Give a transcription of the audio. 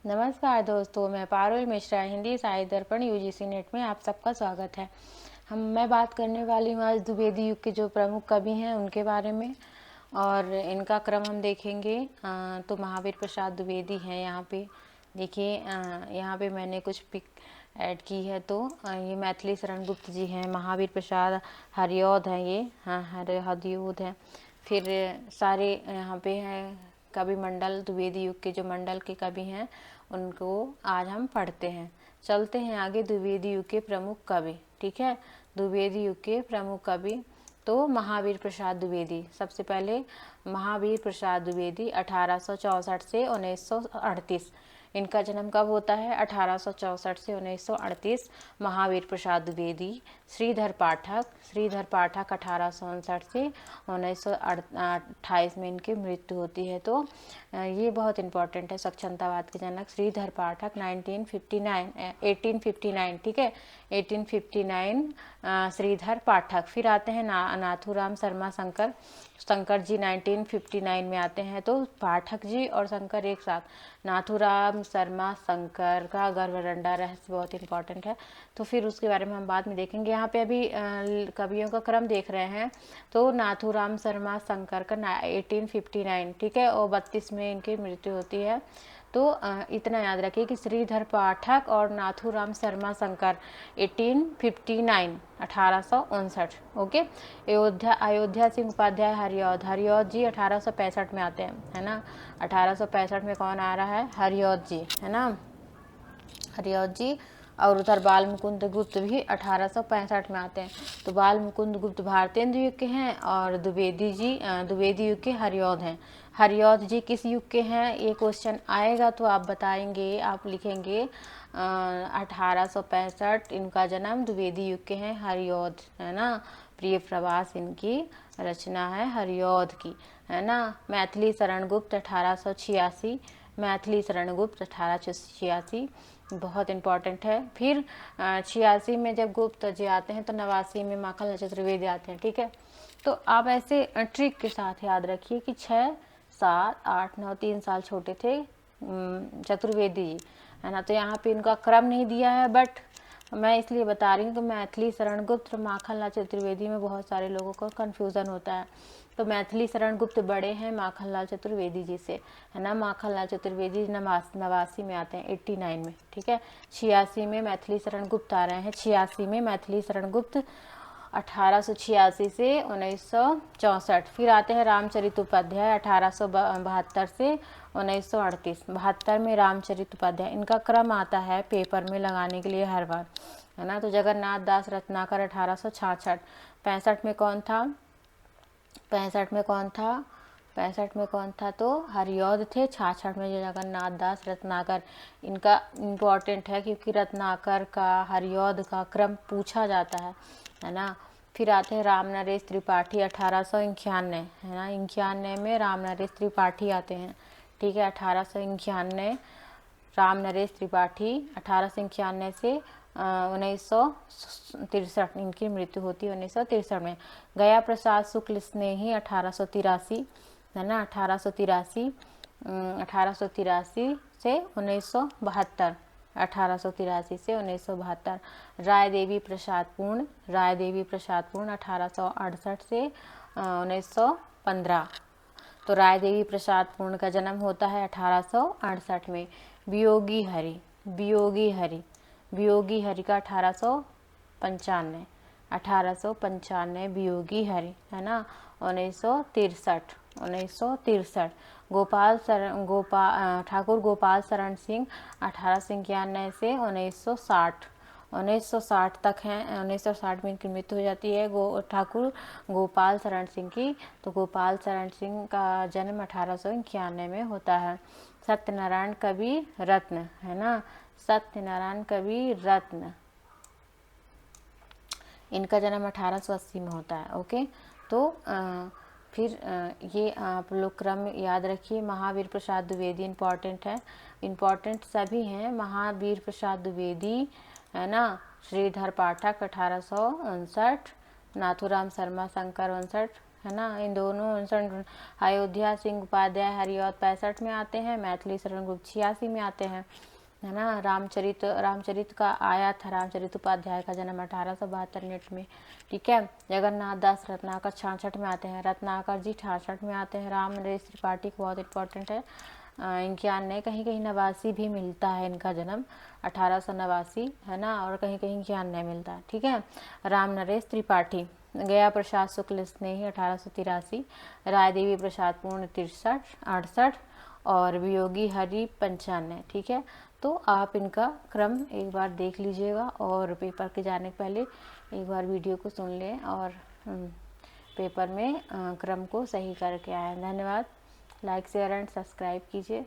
नमस्कार दोस्तों, मैं पारुल मिश्रा हिंदी साहित्य दर्पण यूजीसी नेट में आप सबका स्वागत है। मैं बात करने वाली हूँ आज द्विवेदी युग के जो प्रमुख कवि हैं उनके बारे में, और इनका क्रम हम देखेंगे। तो महावीर प्रसाद द्विवेदी हैं। यहाँ पे देखिए, यहाँ पे मैंने कुछ पिक ऐड की है। तो ये मैथिली शरण गुप्त जी हैं, महावीर प्रसाद हरिऔध हैं, ये हरिऔध हैं। फिर सारे यहाँ पे हैं कवि मंडल, द्विवेदी युग के जो मंडल के कवि हैं उनको आज हम पढ़ते हैं। चलते हैं आगे द्विवेदी युग के प्रमुख कवि। ठीक है, द्विवेदी युग के प्रमुख कवि तो महावीर प्रसाद द्विवेदी। सबसे पहले महावीर प्रसाद द्विवेदी 1864 से 1938। इनका जन्म कब होता है? 1864 से 1938। महावीर प्रसाद द्विवेदी। श्रीधर पाठक 1859 से 1928 में इनकी मृत्यु होती है। तो ये बहुत इंपॉर्टेंट है। स्वच्छंदतावाद के जनक श्रीधर पाठक 1859, ठीक है, 1859 श्रीधर पाठक। फिर आते हैं नाथूराम शर्मा शंकर जी 1959 में आते हैं। तो पाठक जी और शंकर एक साथ। नाथूराम शर्मा शंकर का गर्भरंडा रहस्य बहुत इंपॉर्टेंट है, तो फिर उसके बारे में हम बाद में देखेंगे। यहाँ पे अभी कवियों का क्रम देख रहे हैं। तो नाथूराम शर्मा शंकर का 1859, ठीक है, और 32 में इनकी मृत्यु होती है। तो इतना याद रखिए कि श्रीधर पाठक और नाथूराम शर्मा शंकर 1859। ओके। अयोध्या सिंह उपाध्याय हरिऔध जी 1865 में आते हैं, है ना। 1865 में कौन आ रहा है? हरिऔध जी, है ना, हरिऔध जी। और उधर बाल मुकुंद गुप्त भी 1865 में आते हैं। तो बाल मुकुंद गुप्त भारतेंदु युग के हैं और द्विवेदी युग के हरिऔध हैं। हरिऔध जी किस युग के हैं? ये क्वेश्चन आएगा तो आप बताएंगे, आप लिखेंगे 1865 इनका जन्म, द्विवेदी युग के हैं, हरिऔध, है ना। प्रिय प्रवास इनकी रचना है हरिऔध की, है ना। मैथिली शरण गुप्त 1886, मैथिली शरण गुप्त 1886 बहुत इंपॉर्टेंट है। फिर 86 में जब गुप्त जी आते हैं तो 89 में माखनलाल चतुर्वेदी आते हैं, ठीक है। तो आप ऐसे ट्रिक के साथ याद रखिए कि 6, 7, 8, 9, 3 साल छोटे थे चतुर्वेदी जी, है ना। तो यहाँ पे इनका क्रम नहीं दिया है, बट मैं इसलिए बता रही हूँ कि मैथिली शरण गुप्त और माखनलाल चतुर्वेदी में बहुत सारे लोगों को कन्फ्यूज़न होता है। तो मैथिली शरण गुप्त बड़े हैं माखनलाल चतुर्वेदी जी से, है ना। माखनलाल चतुर्वेदी 89 में आते हैं, 89 में, ठीक है। 86 में मैथिली शरण गुप्त आ रहे हैं, 86 में मैथिली शरण गुप्त 1886 से 1964। फिर आते हैं रामचरित उपाध्याय 1872 से 1938। 72 में रामचरित उपाध्याय, इनका क्रम आता है पेपर में लगाने के लिए हर बार, है ना। तो जगन्नाथ दास रत्नाकर 1866। 65 में कौन था? 65 में कौन था? तो हरिऔध थे। 66 में जो जगन्नाथ दास रत्नाकर, इनका इम्पोर्टेंट है क्योंकि रत्नाकर का हरिऔध का क्रम पूछा जाता है ना। फिर आते हैं राम नरेश त्रिपाठी 1891, है ना। 91 में राम नरेश त्रिपाठी आते हैं, ठीक है। 1891 राम नरेश त्रिपाठी, 1891 से 1963 इनकी मृत्यु होती है, 1963 में। गया प्रसाद शुक्ल स्नेही 1883, है ना, 1883 से 1972, 1883 से 1972। राय देवी प्रसाद पूर्ण 1868 से 1915। तो राय देवी प्रसाद पूर्ण का जन्म होता है 1868 में। वियोगी हरि का 1895 वियोगी हरि, है ना। 1963 ठाकुर गोपाल शरण सिंह 1891 से 1960 तक हैं। 1960 में इनकी मृत्यु हो जाती है ठाकुर गोपाल शरण सिंह की। तो गोपाल शरण सिंह का जन्म 1891 में होता है। सत्यनारायण कवि रत्न, है ना, सत्यनारायण कवि रत्न, इनका जन्म 1880 में होता है। ओके। तो फिर ये आप लोग क्रम याद रखिए। महावीर प्रसाद द्विवेदी इम्पॉर्टेंट है, इम्पॉर्टेंट सभी हैं। महावीर प्रसाद द्विवेदी, है ना। श्रीधर पाठक 1859, नाथूराम शर्मा शंकर 59, है ना। इन दोनों 59, अयोध्या सिंह उपाध्याय हरिऔध 65 में आते हैं, मैथिली शरण गुप्त 86 में आते हैं, है ना। रामचरित का आया था, रामचरित उपाध्याय का जन्म 1872 मिनट में, ठीक है। जगन्नाथ दास रत्नाकर 66 में आते हैं, रत्नाकर जी 68 में आते हैं। राम नरेश त्रिपाठी को बहुत इंपॉर्टेंट है, 91, कहीं कहीं 89 भी मिलता है इनका जन्म, 1889, है ना, और कहीं कहीं 91 मिलता है, ठीक है। राम नरेश त्रिपाठी, गया प्रसाद शुक्ल स्नेही 1883, राय देवी प्रसाद पूर्ण 68, और वियोगी हरि 95, ठीक है। तो आप इनका क्रम एक बार देख लीजिएगा और पेपर के जाने के पहले एक बार वीडियो को सुन लें और पेपर में क्रम को सही करके आएँ। धन्यवाद। लाइक शेयर एंड सब्सक्राइब कीजिए।